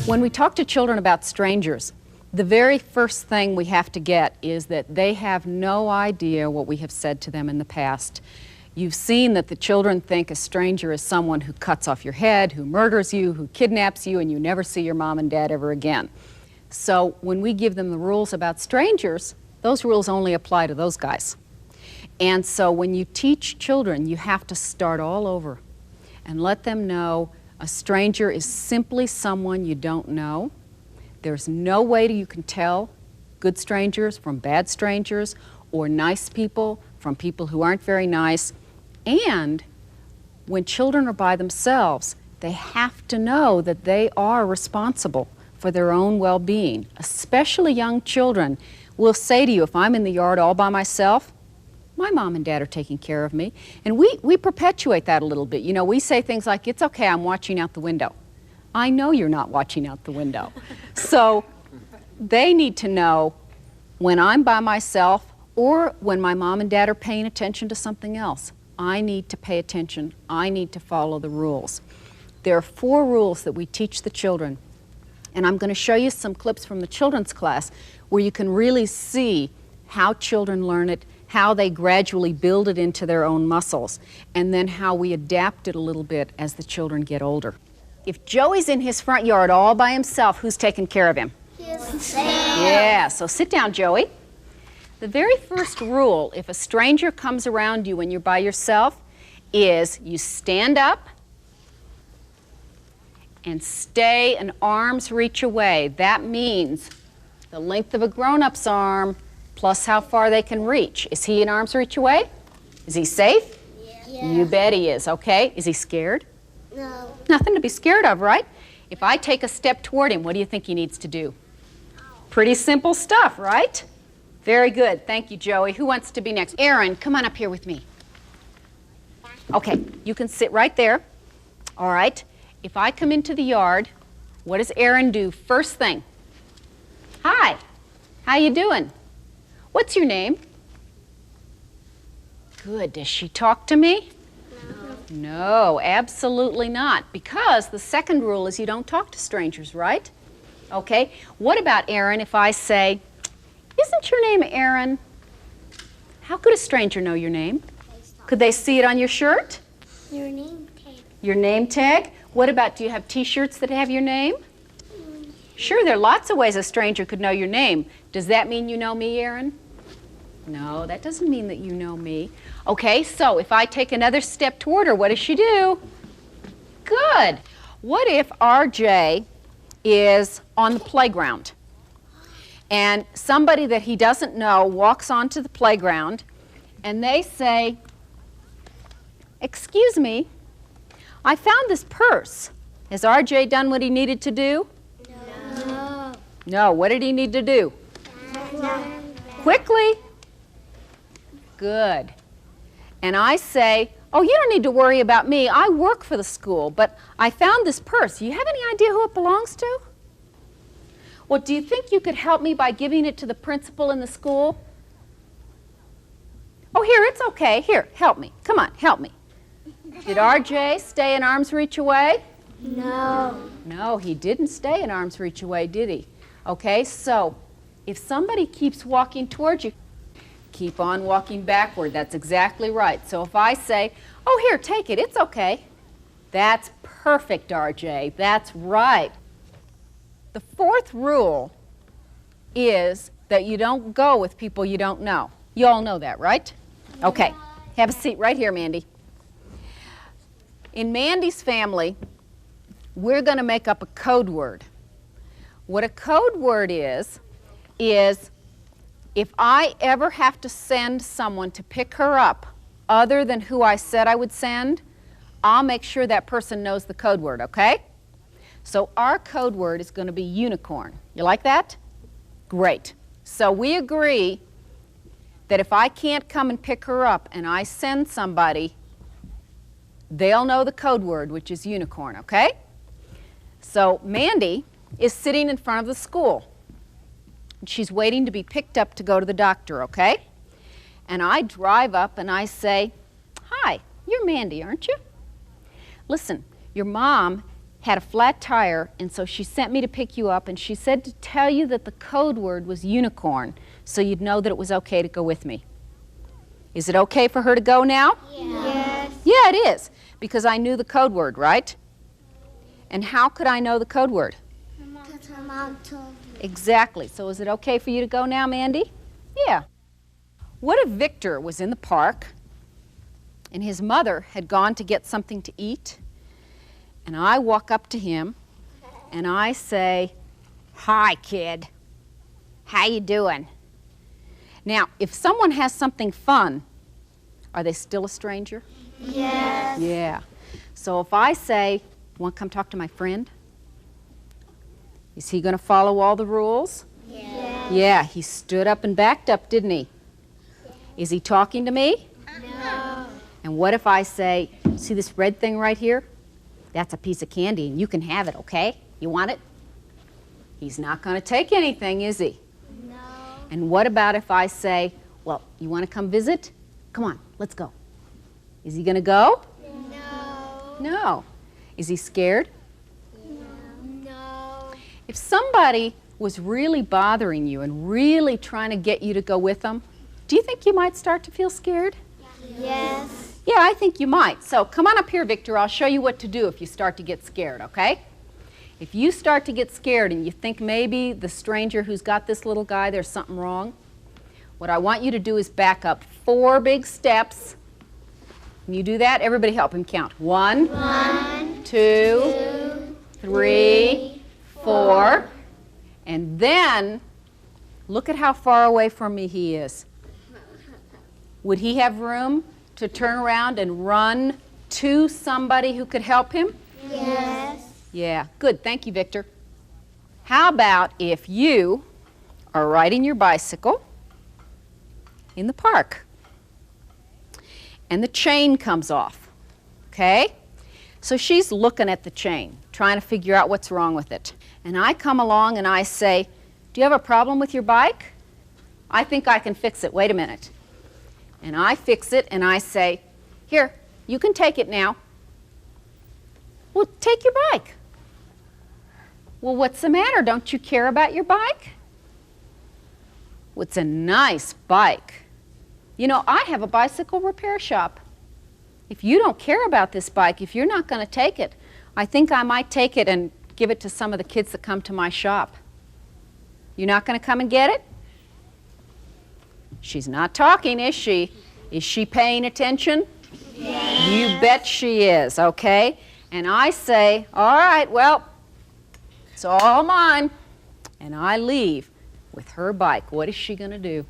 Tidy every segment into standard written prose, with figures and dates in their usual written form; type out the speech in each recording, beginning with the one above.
When we talk to children about strangers, the very first thing we have to get is that they have no idea what we have said to them in the past. You've seen that the children think a stranger is someone who cuts off your head, who murders you, who kidnaps you, and you never see your mom and dad ever again. So when we give them the rules about strangers, those rules only apply to those guys. And so when you teach children, you have to start all over and let them know a stranger is simply someone you don't know. There's no way you can tell good strangers from bad strangers, or nice people from people who aren't very nice. And when children are by themselves, they have to know that they are responsible for their own well-being. Especially young children will say to you, if I'm in the yard all by myself, my mom and dad are taking care of me. And we perpetuate that a little bit. You know, we say things like, it's okay, I'm watching out the window. I know you're not watching out the window. So they need to know when I'm by myself or when my mom and dad are paying attention to something else, I need to pay attention. I need to follow the rules. There are 4 rules that we teach the children. And I'm going to show you some clips from the children's class where you can really see how children learn it, how they gradually build it into their own muscles, and then how we adapt it a little bit as the children get older. If Joey's in his front yard all by himself, who's taking care of him? Yeah, so sit down, Joey. The very first rule, if a stranger comes around you when you're by yourself, is you stand up and stay an arm's reach away. That means the length of a grown-up's arm plus how far they can reach. Is he an arm's reach away? Is he safe? Yeah. You bet he is. Okay. Is he scared? No. Nothing to be scared of, right? If I take a step toward him, what do you think he needs to do? Pretty simple stuff, right? Very good. Thank you, Joey. Who wants to be next? Aaron, come on up here with me. Okay, you can sit right there. All right. If I come into the yard, what does Aaron do first thing? Hi. How you doing? What's your name? Good. Does she talk to me? No, absolutely not, because the second rule is you don't talk to strangers, right? Okay, what about Aaron if I say, isn't your name Aaron? How could a stranger know your name? Could they see it on your shirt? Your name tag. Your name tag? What about, do you have t-shirts that have your name? Sure, there are lots of ways a stranger could know your name. Does that mean you know me, Aaron? No, that doesn't mean that you know me. Okay, so if I take another step toward her, what does she do? Good. What if RJ is on the playground and somebody that he doesn't know walks onto the playground and they say, excuse me, I found this purse. Has RJ done what he needed to do? No. No, what did he need to do? Quickly. Good. And I say, oh, you don't need to worry about me. I work for the school, but I found this purse. Do you have any idea who it belongs to? Well, do you think you could help me by giving it to the principal in the school? Oh, here, it's okay. Here, help me. Come on, help me. Did RJ stay an arm's reach away? No. No, he didn't stay an arm's reach away, did he? Okay, so if somebody keeps walking towards you, keep on walking backward. That's exactly right. So if I say, oh, here, take it. It's okay. That's perfect, RJ. That's right. The fourth rule is that you don't go with people you don't know. You all know that, right? Okay. Have a seat right here, Mandy. In Mandy's family, we're going to make up a code word. What a code word is if I ever have to send someone to pick her up other than who I said I would send, I'll make sure that person knows the code word, okay? So our code word is going to be unicorn. You like that? Great. So we agree that if I can't come and pick her up and I send somebody, they'll know the code word, which is unicorn, okay? So Mandy is sitting in front of the school. She's waiting to be picked up to go to the doctor, okay? And I drive up and I say, "Hi, you're Mandy, aren't you? Listen, your mom had a flat tire, and so she sent me to pick you up, and she said to tell you that the code word was unicorn, so you'd know that it was okay to go with me." Is it okay for her to go now? Yes. Yeah, it is, because I knew the code word, right? And how could I know the code word? Because my mom told me. Exactly. So is it okay for you to go now, Mandy? Yeah. What if Victor was in the park and his mother had gone to get something to eat, and I walk up to him and I say, "Hi, kid. How you doing?" Now, if someone has something fun, are they still a stranger? Yes. Yeah. So if I say, "Want to come talk to my friend?" Is he going to follow all the rules? Yes. Yeah, he stood up and backed up, didn't he? Is he talking to me? No. And what if I say, "See this red thing right here? That's a piece of candy and you can have it, okay? You want it?" He's not going to take anything, is he? No. And what about if I say, "Well, you want to come visit? Come on, let's go." Is he going to go? No. No. Is he scared? No. If somebody was really bothering you and really trying to get you to go with them, do you think you might start to feel scared? Yes. Yeah, I think you might. So come on up here, Victor. I'll show you what to do if you start to get scared, okay? If you start to get scared and you think maybe the stranger who's got this little guy, there's something wrong, what I want you to do is back up 4 big steps. Can you do that? Everybody help him count. 1, 2, 3, 4. And then look at how far away from me he is. Would he have room to turn around and run to somebody who could help him? Yes. Yeah, good. Thank you, Victor. How about if you are riding your bicycle in the park and the chain comes off, okay? So she's looking at the chain, trying to figure out what's wrong with it. And I come along and I say, "Do you have a problem with your bike? I think I can fix it. Wait a minute." And I fix it and I say, "Here, you can take it now." "Well, take your bike." "Well, what's the matter? Don't you care about your bike?" "Well, it's a nice bike. You know, I have a bicycle repair shop. If you don't care about this bike, if you're not going to take it, I think I might take it and give it to some of the kids that come to my shop. You're not going to come and get it?" She's not talking, is she? Is she paying attention? Yes. You bet she is, okay? And I say, "All right, well, it's all mine." And I leave with her bike. What is she going to do?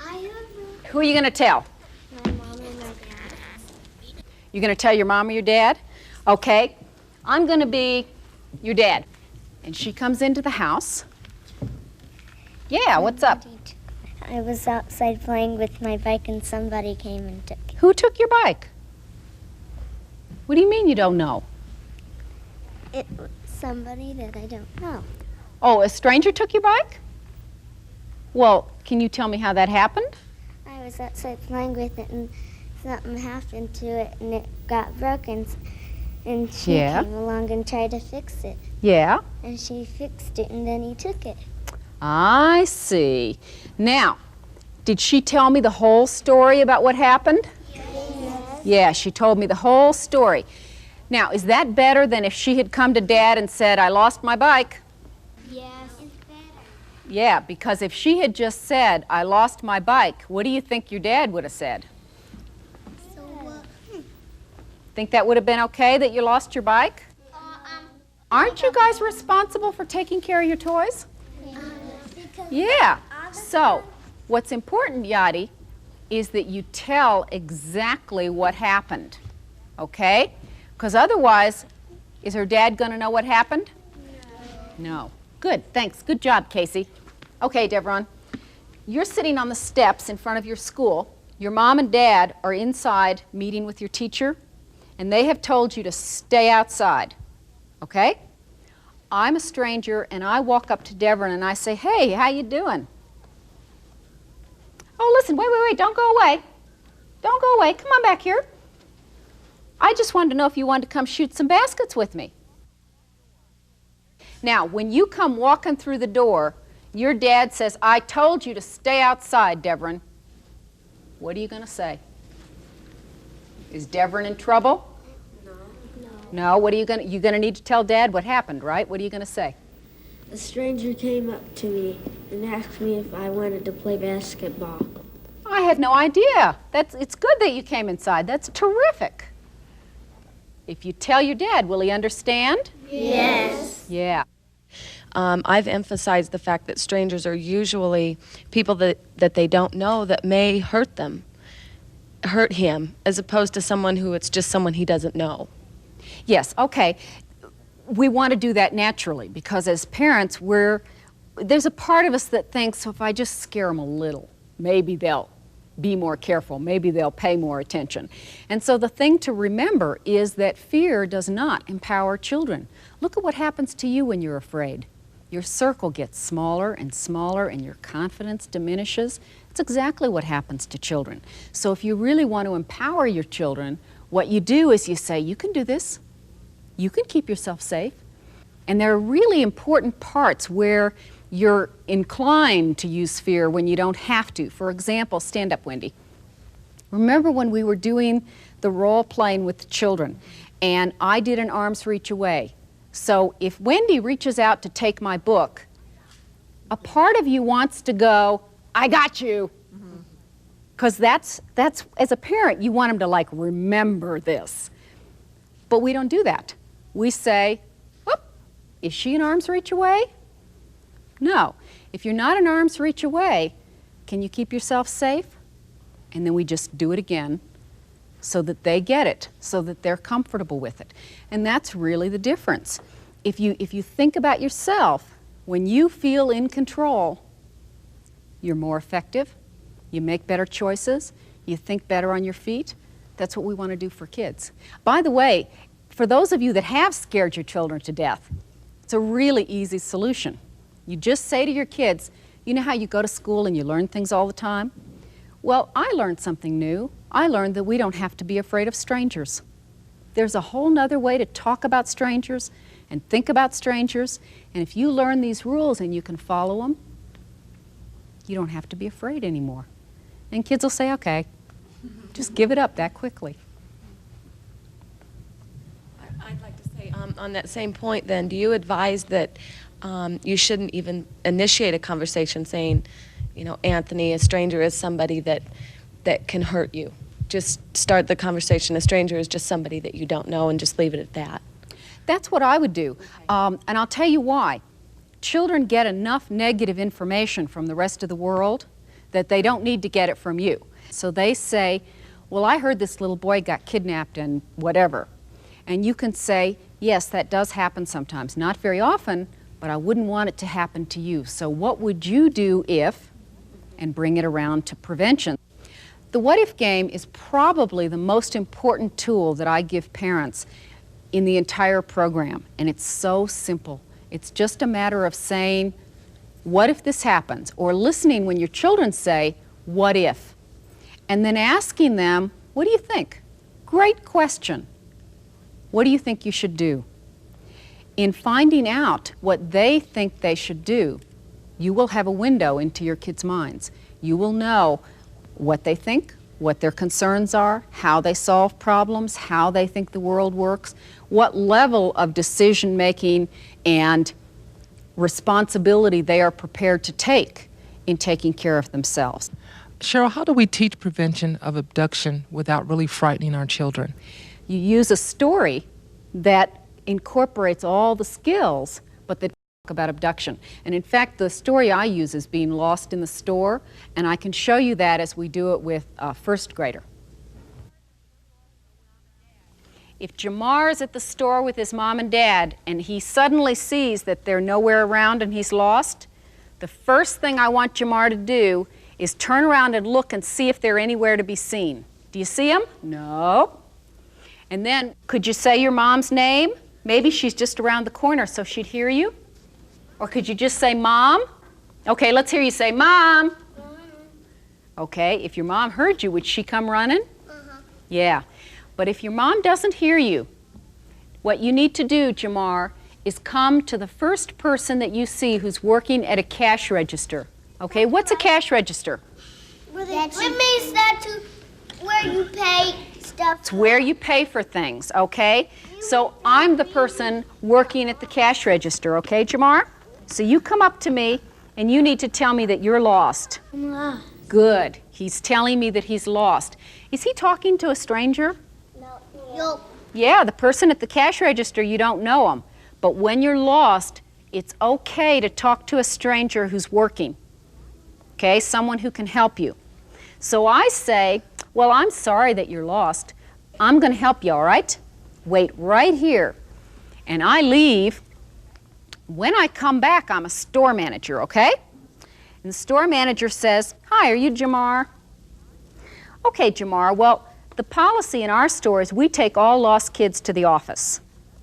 I don't know. Who are you going to tell? My mom and my dad. You're going to tell your mom or your dad? Okay, I'm going to be your dad. And she comes into the house. Yeah, what's up? I was outside playing with my bike and somebody came and took it. Who took your bike? What do you mean you don't know? It was somebody that I don't know. Oh, a stranger took your bike? Well, can you tell me how that happened? I was outside playing with it and something happened to it and it got broken and she Yeah. came along and tried to fix it Yeah. and she fixed it and then he took it. I see. Now, did she tell me the whole story about what happened? Yes. Yeah, she told me the whole story. Now, is that better than if she had come to Dad and said, "I lost my bike"? Yes. It's better. Yeah, because if she had just said, "I lost my bike," what do you think your dad would have said? So Think that would have been okay that you lost your bike? Aren't you guys responsible for taking care of your toys? Yeah. So, what's important, Yadi, is that you tell exactly what happened, okay? Because otherwise, is her dad going to know what happened? No. Good, thanks. Good job, Casey. Okay, Devron, you're sitting on the steps in front of your school. Your mom and dad are inside meeting with your teacher, and they have told you to stay outside, okay? I'm a stranger and I walk up to Devon and I say, hey, how you doing? Oh, listen, wait, don't go away. Don't go away, come on back here. I just wanted to know if you wanted to come shoot some baskets with me. Now, when you come walking through the door, your dad says, I told you to stay outside, Devon. What are you going to say? Is Devon in trouble? No, what are you going to, you're going to need to tell Dad what happened, right? What are you going to say? A stranger came up to me and asked me if I wanted to play basketball. I had no idea. It's good that you came inside. That's terrific. If you tell your dad, will he understand? Yes. Yeah. I've emphasized the fact that strangers are usually people that they don't know that may hurt him, as opposed to someone who it's just someone he doesn't know. Yes, okay. We want to do that naturally because as parents, there's a part of us that thinks, so if I just scare them a little, maybe they'll be more careful, maybe they'll pay more attention. And so the thing to remember is that fear does not empower children. Look at what happens to you when you're afraid. Your circle gets smaller and smaller and your confidence diminishes. It's exactly what happens to children. So if you really want to empower your children, what you do is you say, you can do this. You can keep yourself safe. And there are really important parts where you're inclined to use fear when you don't have to. For example, stand up, Wendy. Remember when we were doing the role playing with the children and I did an arm's reach away. So if Wendy reaches out to take my book, a part of you wants to go, I got you. Because that's, as a parent, you want them to like remember this. But we don't do that. We say, whoop, is she an arm's reach away? No. If you're not an arm's reach away, can you keep yourself safe? And then we just do it again so that they get it, so that they're comfortable with it. And that's really the difference. If you think about yourself, when you feel in control, you're more effective, you make better choices, you think better on your feet. That's what we want to do for kids. By the way, for those of you that have scared your children to death, it's a really easy solution. You just say to your kids, you know how you go to school and you learn things all the time? Well, I learned something new. I learned that we don't have to be afraid of strangers. There's a whole nother way to talk about strangers and think about strangers, and if you learn these rules and you can follow them, you don't have to be afraid anymore. And kids will say, okay, just give it up that quickly. I'd like to say, on that same point then, do you advise that you shouldn't even initiate a conversation saying, you know, Anthony, a stranger is somebody that can hurt you? Just start the conversation, a stranger is just somebody that you don't know, and just leave it at that. That's what I would do. And I'll tell you why. Children get enough negative information from the rest of the world that they don't need to get it from you. So they say, well, I heard this little boy got kidnapped and whatever. And you can say, yes, that does happen sometimes. Not very often, but I wouldn't want it to happen to you. So what would you do if, and bring it around to prevention. The what if game is probably the most important tool that I give parents in the entire program. And it's so simple. It's just a matter of saying, what if this happens? Or listening when your children say, what if? And then asking them, what do you think? Great question. What do you think you should do? In finding out what they think they should do, you will have a window into your kids' minds. You will know what they think, what their concerns are, how they solve problems, how they think the world works, what level of decision-making and responsibility they are prepared to take in taking care of themselves. Cheryl, how do we teach prevention of abduction without really frightening our children? You use a story that incorporates all the skills, but that talk about abduction. And in fact, the story I use is Being Lost in the Store, and I can show you that as we do it with a first grader. If Jamar is at the store with his mom and dad and he suddenly sees that they're nowhere around and he's lost, the first thing I want Jamar to do is turn around and look and see if they're anywhere to be seen. Do you see them? No. And then, could you say your mom's name? Maybe she's just around the corner so she'd hear you? Or could you just say, Mom? Okay, let's hear you say, Mom. Okay, if your mom heard you, would she come running? Yeah. But if your mom doesn't hear you, what you need to do, Jamar, is come to the first person that you see who's working at a cash register. Okay, what's a cash register? It means that where you pay stuff. It's where you pay for things, okay? So I'm the person working at the cash register, okay, Jamar? So you come up to me and you need to tell me that you're lost. I'm lost. Good. He's telling me that he's lost. Is he talking to a stranger? No. Yeah, the person at the cash register, you don't know him. But when you're lost, it's okay to talk to a stranger who's working. Okay, someone who can help you. So I say, well, I'm sorry that you're lost. I'm going to help you, all right? Wait right here. And I leave. When I come back, I'm a store manager, okay? And the store manager says, hi, are you Jamar? Okay, Jamar, well, the policy in our store is we take all lost kids to the office.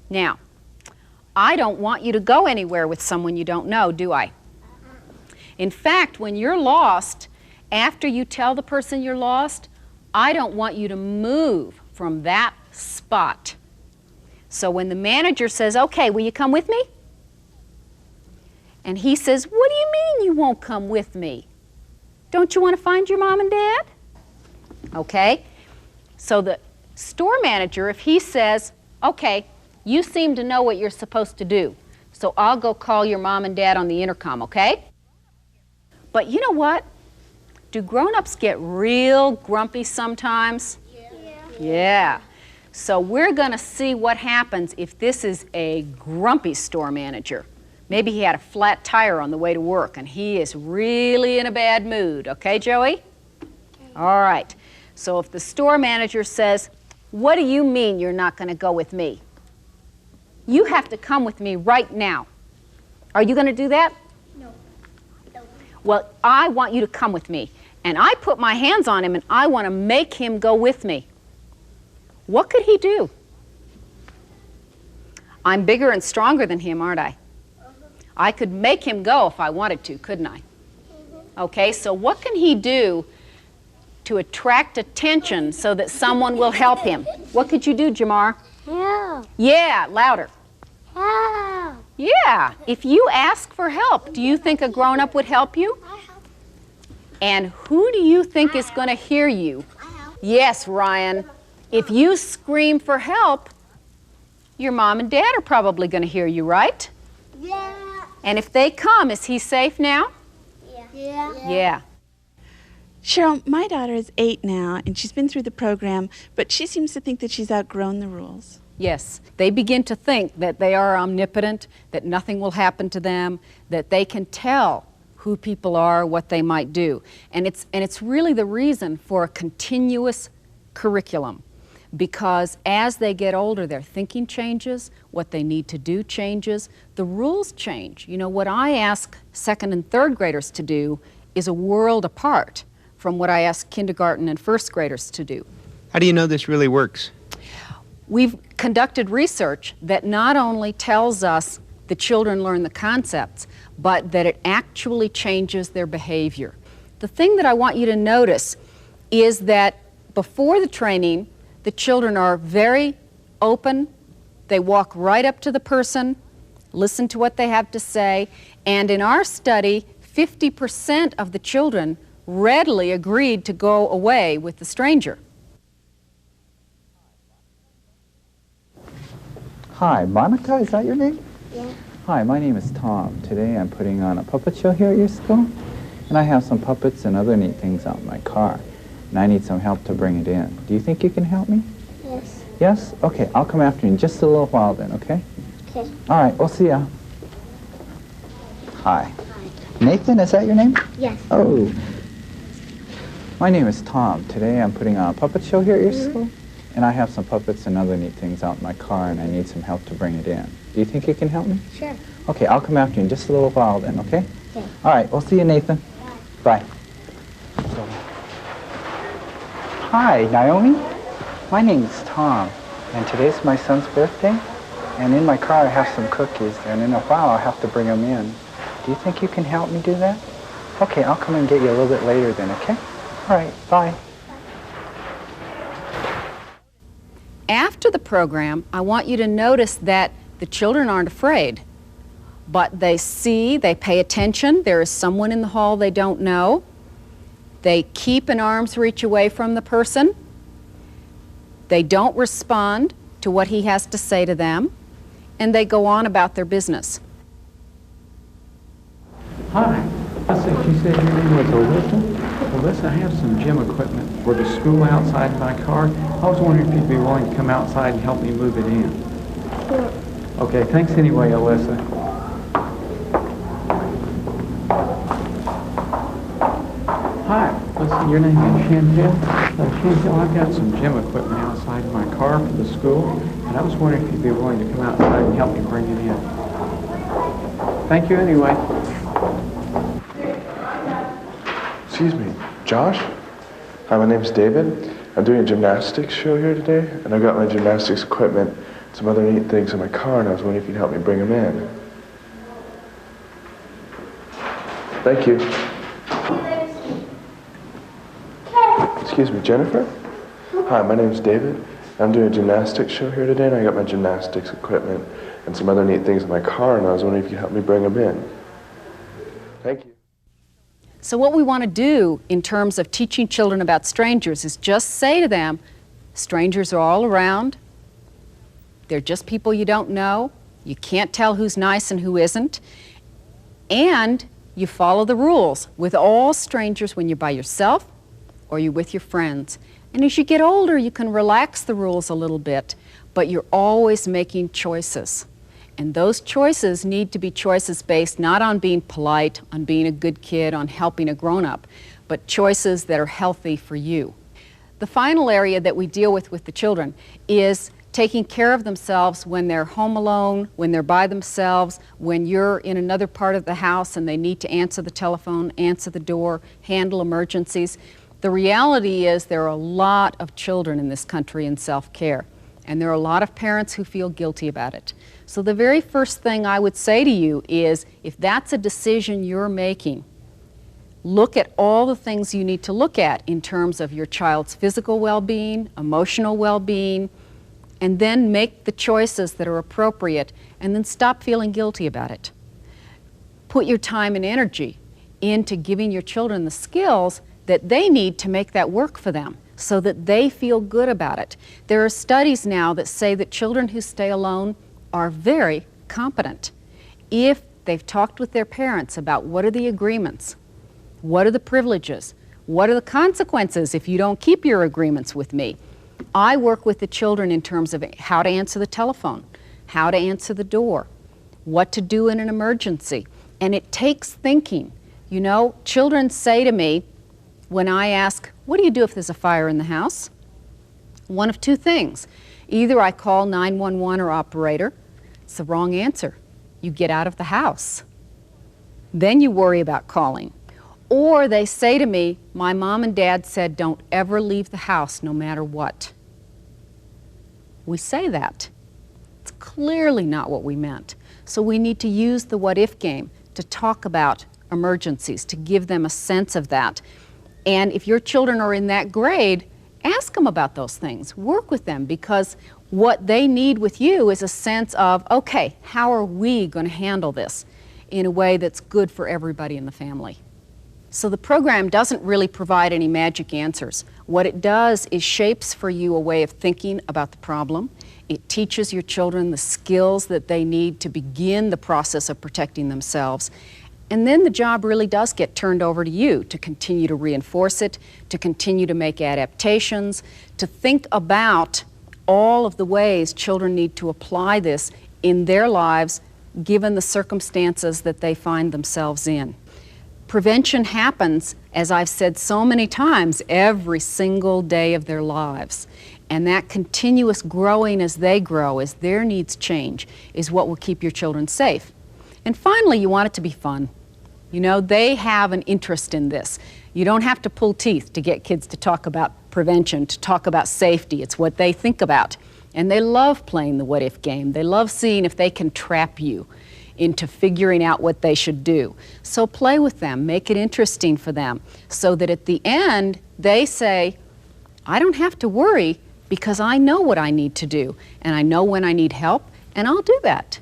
Now, I don't want you to go anywhere with someone you don't know, do I? In fact, when you're lost, after you tell the person you're lost, I don't want you to move from that spot. So when the manager says, okay, will you come with me? And he says, what do you mean you won't come with me? Don't you want to find your mom and dad? Okay, so the store manager, if he says, okay, you seem to know what you're supposed to do, so I'll go call your mom and dad on the intercom, okay? But you know what? Do grown-ups get real grumpy sometimes? Yeah. So we're going to see what happens if this is a grumpy store manager. Maybe he had a flat tire on the way to work and he is really in a bad mood. Okay, Joey? All right. So if the store manager says, what do you mean you're not going to go with me? You have to come with me right now. Are you going to do that? No. Well, I want you to come with me. And I put my hands on him and I want to make him go with me. What could he do? I'm bigger and stronger than him, aren't I? I could make him go if I wanted to, couldn't I? Okay, so what can he do to attract attention so that someone will help him? What could you do, Jamar? Help. Yeah, louder. Help. Yeah, if you ask for help, do you think a grown-up would help you? And who do you think is going to hear you? Yes, Ryan. If you scream for help, your mom and dad are probably going to hear you, right? Yeah. And if they come, is he safe now? Yeah. Yeah. Cheryl, my daughter is 8 now, and she's been through the program, but she seems to think that she's outgrown the rules. Yes, they begin to think that they are omnipotent, that nothing will happen to them, that they can tell who people are, what they might do. And it's really the reason for a continuous curriculum, because as they get older, their thinking changes, what they need to do changes, the rules change. You know, what I ask second and third graders to do is a world apart from what I ask kindergarten and first graders to do. How do you know this really works? We've conducted research that not only tells us the children learn the concepts, but that it actually changes their behavior. The thing that I want you to notice is that before the training, the children are very open. They walk right up to the person, listen to what they have to say, and in our study, 50% of the children readily agreed to go away with the stranger. Hi, Monica, is that your name? Yeah. Hi, my name is Tom. Today I'm putting on a puppet show here at your school, and I have some puppets and other neat things out in my car, and I need some help to bring it in. Do you think you can help me? Yes. Yes? Okay, I'll come after you in just a little while then, okay? Okay. All right, we'll see ya. Hi. Nathan, is that your name? Yes. Oh. My name is Tom. Today I'm putting on a puppet show here at your school, and I have some puppets and other neat things out in my car, and I need some help to bring it in. Do you think you can help me? Sure. Okay, I'll come after you in just a little while then, okay? Okay. All right, we'll see you, Nathan. Bye. Hi, Naomi. My name's Tom, and today's my son's birthday, And in my car I have some cookies, and in a while I'll have to bring them in. Do you think you can help me do that? Okay, I'll come and get you a little bit later then, okay? All right, bye. After the program, I want you to notice that the children aren't afraid, but they see, they pay attention. There is someone in the hall they don't know. They keep an arm's reach away from the person. They don't respond to what he has to say to them, and they go on about their business. Hi. I think you said your name was Alyssa? Alyssa, I have some gym equipment for the school outside my car. I was wondering if you'd be willing to come outside and help me move it in. Sure. Okay, thanks anyway, Alyssa. Hi, listen, your name is Chantel. Chantel, I've got some gym equipment outside my car for the school, and I was wondering if you'd be willing to come outside and help me bring it in. Thank you anyway. Excuse me, Josh? Hi, my name's David. I'm doing a gymnastics show here today, and I've got my gymnastics equipment, some other neat things in my car, and I was wondering if you'd help me bring them in. Thank you. Excuse me, Jennifer? Hi, my name's David. I'm doing a gymnastics show here today, and I got my gymnastics equipment and some other neat things in my car, and I was wondering if you'd help me bring them in. Thank you. So what we want to do in terms of teaching children about strangers is just say to them, strangers are all around. They're just people you don't know. You can't tell who's nice and who isn't. And you follow the rules with all strangers when you're by yourself or you're with your friends. And as you get older, you can relax the rules a little bit, but you're always making choices. And those choices need to be choices based not on being polite, on being a good kid, on helping a grown-up, but choices that are healthy for you. The final area that we deal with the children is taking care of themselves when they're home alone, when they're by themselves, when you're in another part of the house and they need to answer the telephone, answer the door, handle emergencies. The reality is there are a lot of children in this country in self-care, and there are a lot of parents who feel guilty about it. So the very first thing I would say to you is, if that's a decision you're making, look at all the things you need to look at in terms of your child's physical well-being, emotional well-being, and then make the choices that are appropriate, and then stop feeling guilty about it. Put your time and energy into giving your children the skills that they need to make that work for them, so that they feel good about it. There are studies now that say that children who stay alone are very competent if they've talked with their parents about what are the agreements, what are the privileges, what are the consequences if you don't keep your agreements with me. I work with the children in terms of how to answer the telephone, how to answer the door, what to do in an emergency, and it takes thinking. You know, children say to me when I ask, what do you do if there's a fire in the house? One of two things. Either I call 911 or operator. It's the wrong answer. You get out of the house. Then you worry about calling. Or they say to me, my mom and dad said don't ever leave the house no matter what. We say that. It's clearly not what we meant. So we need to use the what-if game to talk about emergencies, to give them a sense of that. And if your children are in that grade, ask them about those things. Work with them, because what they need with you is a sense of, okay, how are we going to handle this in a way that's good for everybody in the family? So the program doesn't really provide any magic answers. What it does is shapes for you a way of thinking about the problem. It teaches your children the skills that they need to begin the process of protecting themselves. And then the job really does get turned over to you to continue to reinforce it, to continue to make adaptations, to think about all of the ways children need to apply this in their lives given the circumstances that they find themselves in. Prevention happens, as I've said so many times, every single day of their lives. And that continuous growing as they grow, as their needs change, is what will keep your children safe. And finally, you want it to be fun. You know, they have an interest in this. You don't have to pull teeth to get kids to talk about prevention, to talk about safety. It's what they think about. And they love playing the what if game. They love seeing if they can trap you into figuring out what they should do. So play with them, make it interesting for them, so that at the end they say, I don't have to worry because I know what I need to do, and I know when I need help, and I'll do that.